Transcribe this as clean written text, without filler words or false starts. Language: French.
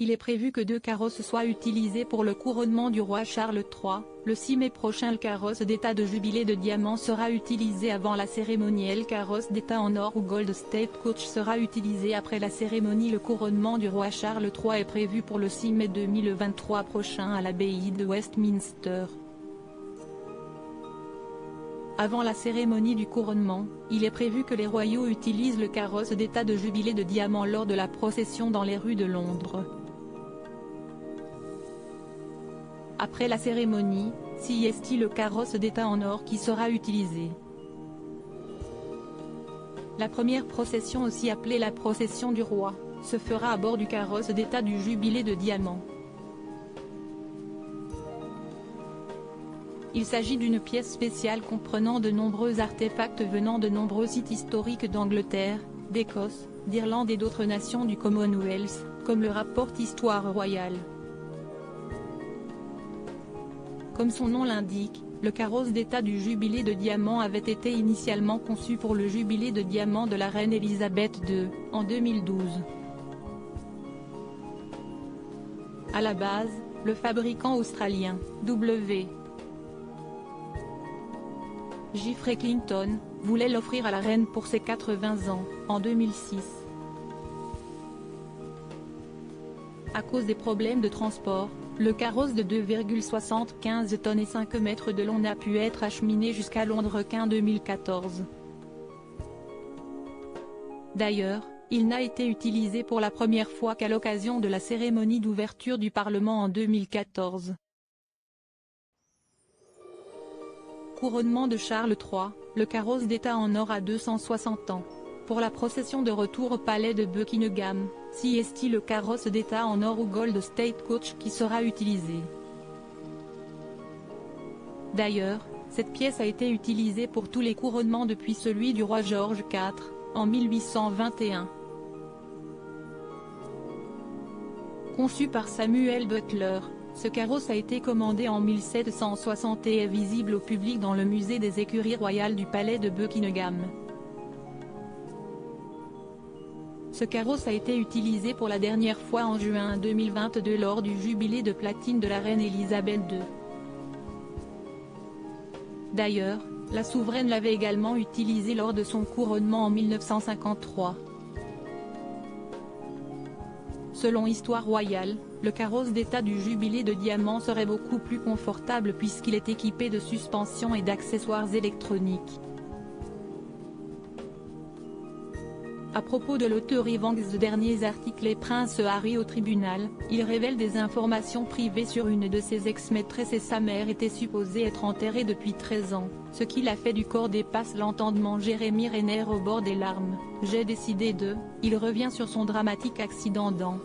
il est prévu que 2 carrosses soient utilisés pour le couronnement du roi Charles III. Le 6 mai prochain, le carrosse d'état de jubilé de diamant sera utilisé avant la cérémonie et le carrosse d'état en or ou Gold State Coach sera utilisé après la cérémonie. Le couronnement du roi Charles III est prévu pour le 6 mai 2023 prochain à l'abbaye de Westminster. Avant la cérémonie du couronnement, il est prévu que les royaux utilisent le carrosse d'état de jubilé de diamant lors de la procession dans les rues de Londres. Après la cérémonie, c'est le carrosse d'état en or qui sera utilisé. La première procession, aussi appelée la procession du roi, se fera à bord du carrosse d'état du jubilé de diamant. Il s'agit d'une pièce spéciale comprenant de nombreux artefacts venant de nombreux sites historiques d'Angleterre, d'Écosse, d'Irlande et d'autres nations du Commonwealth, comme le rapporte Histoire royale. Comme son nom l'indique, le carrosse d'état du jubilé de diamant avait été initialement conçu pour le jubilé de diamant de la reine Elisabeth II, en 2012. À la base, le fabricant australien, W. Geoffrey Clinton, voulait l'offrir à la reine pour ses 80 ans, en 2006. À cause des problèmes de transport, le carrosse de 2,75 tonnes et 5 mètres de long n'a pu être acheminé jusqu'à Londres qu'en 2014. D'ailleurs, il n'a été utilisé pour la première fois qu'à l'occasion de la cérémonie d'ouverture du Parlement en 2014. Couronnement de Charles III, le carrosse d'état en or à 260 ans. Pour la procession de retour au palais de Buckingham, c'est le carrosse d'état en or ou Gold State Coach qui sera utilisé. D'ailleurs, cette pièce a été utilisée pour tous les couronnements depuis celui du roi George IV, en 1821. Conçu par Samuel Butler, ce carrosse a été commandé en 1760 et est visible au public dans le musée des écuries royales du palais de Buckingham. Ce carrosse a été utilisé pour la dernière fois en juin 2022 lors du jubilé de platine de la reine Elisabeth II. D'ailleurs, la souveraine l'avait également utilisé lors de son couronnement en 1953. Selon Histoire royale, le carrosse d'état du jubilé de diamant serait beaucoup plus confortable puisqu'il est équipé de suspensions et d'accessoires électroniques. À propos de l'auteur Evans, ce dernier article est Prince Harry au tribunal, il révèle des informations privées sur une de ses ex-maîtresses et sa mère était supposée être enterrée depuis 13 ans, ce qui l'a fait du corps dépasse l'entendement. Jeremy Renner au bord des larmes, j'ai décidé de, il revient sur son dramatique accident dans